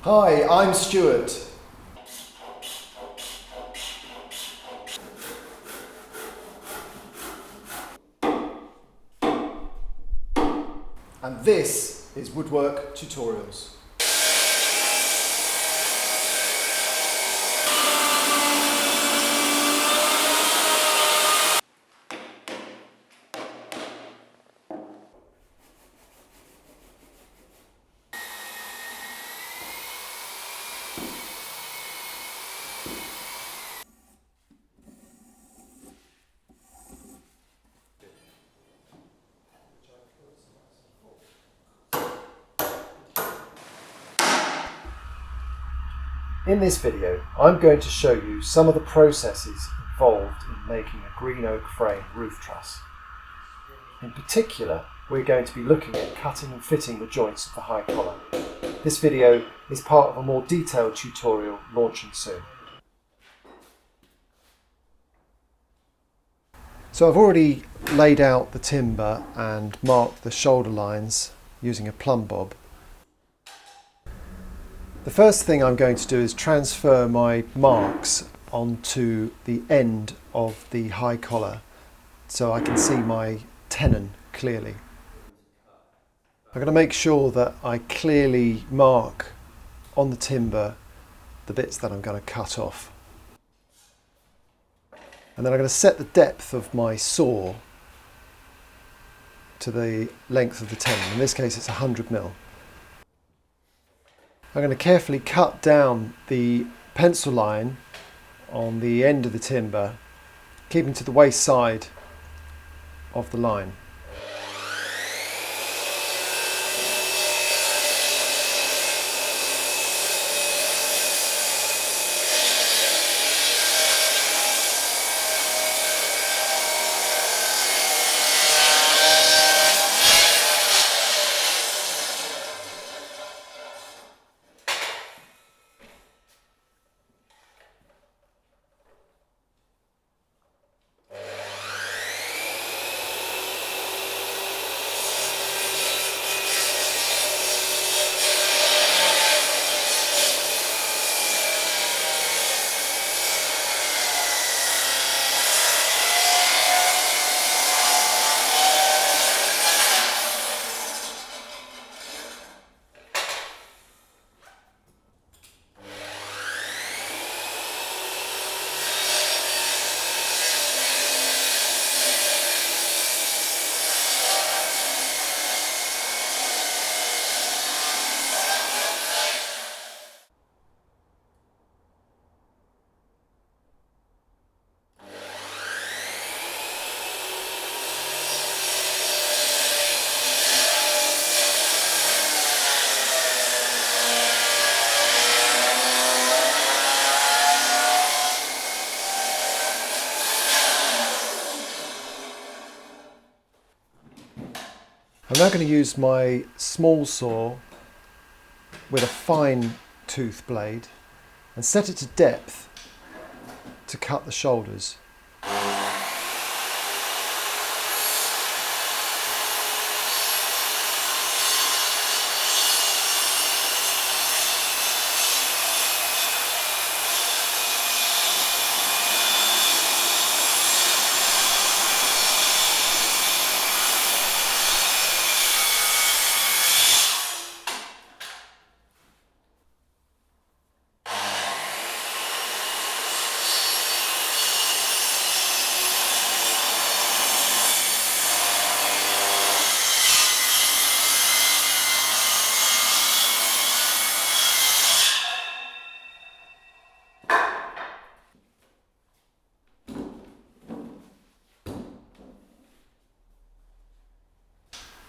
Hi, I'm Stuart. And this is Woodwork Tutorials. In this video, I'm going to show you some of the processes involved in making a green oak frame roof truss. In particular, we're going to be looking at cutting and fitting the joints of the high collar. This video is part of a more detailed tutorial launching soon. So I've already laid out the timber and marked the shoulder lines using a plumb bob. The first thing I'm going to do is transfer my marks onto the end of the high collar so I can see my tenon clearly. I'm going to make sure that I clearly mark on the timber the bits that I'm going to cut off. And then I'm going to set the depth of my saw to the length of the tenon. In this case it's 100mm. I'm going to carefully cut down the pencil line on the end of the timber, keeping to the waist side of the line. I'm now going to use my small saw with a fine tooth blade and set it to depth to cut the shoulders.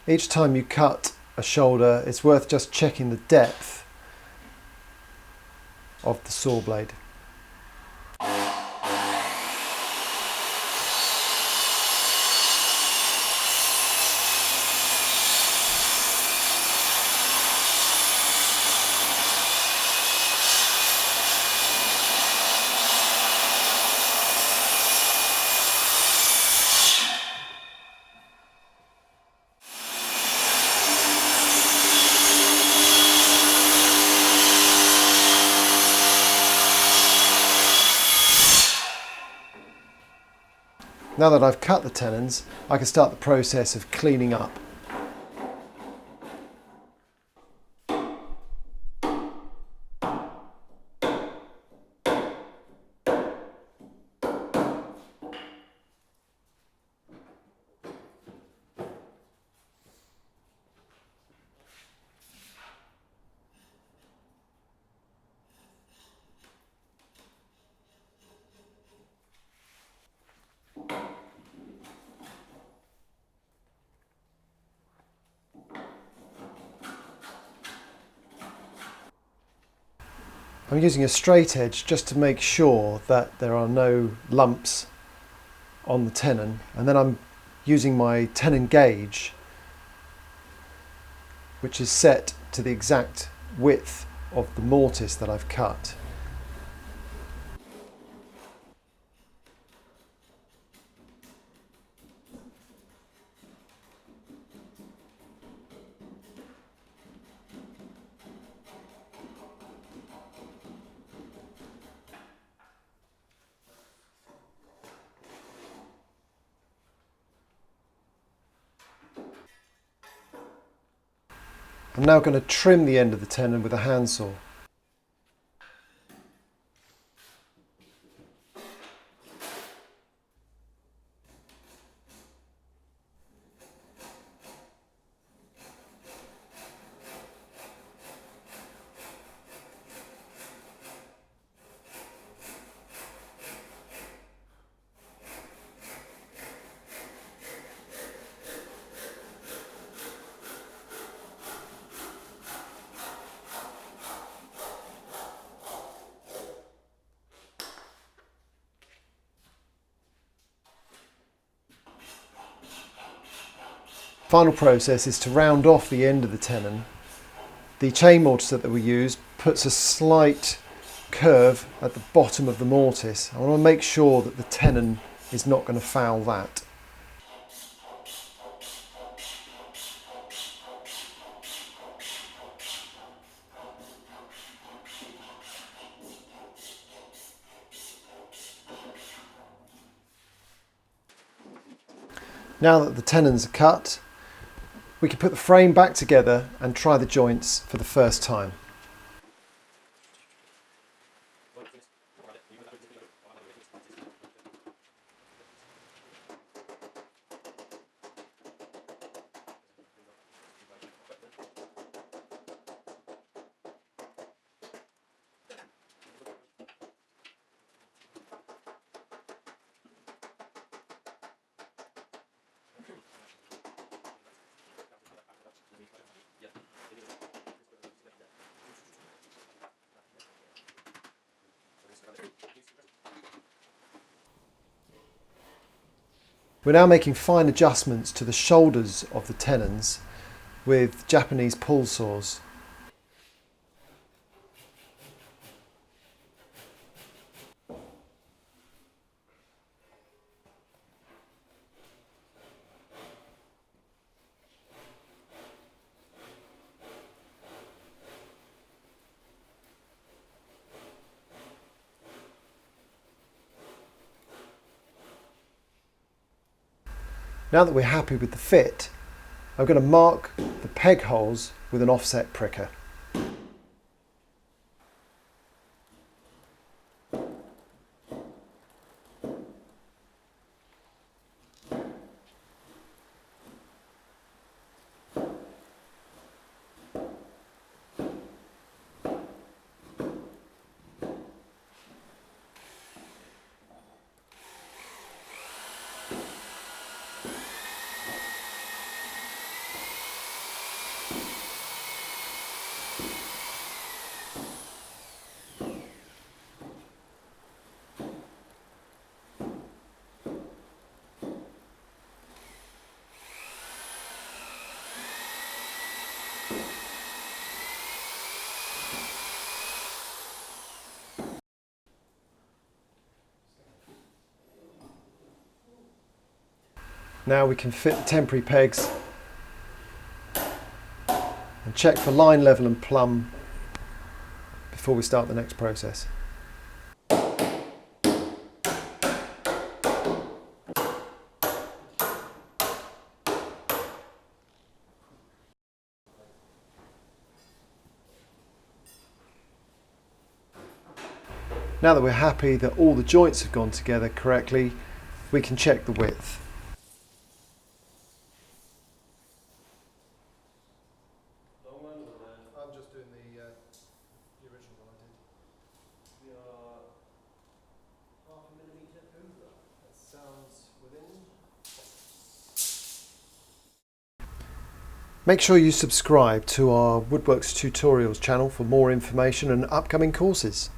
Each time you cut a shoulder, it's worth just checking the depth of the saw blade. Now that I've cut the tenons, I can start the process of cleaning up. I'm using a straight edge just to make sure that there are no lumps on the tenon, and then I'm using my tenon gauge, which is set to the exact width of the mortise that I've cut. I'm now going to trim the end of the tenon with a handsaw. Final process is to round off the end of the tenon. The chain mortise that we use puts a slight curve at the bottom of the mortise. I want to make sure that the tenon is not going to foul that. Now that the tenons are cut, we can put the frame back together and try the joints for the first time. We're now making fine adjustments to the shoulders of the tenons with Japanese pull saws. Now that we're happy with the fit, I'm going to mark the peg holes with an offset pricker. Now we can fit the temporary pegs and check for line level and plumb before we start the next process. Now that we're happy that all the joints have gone together correctly, we can check the width. I'm just doing the original one I did. We are half a millimetre over. That sounds within. Make sure you subscribe to our Woodworks tutorials channel for more information and upcoming courses.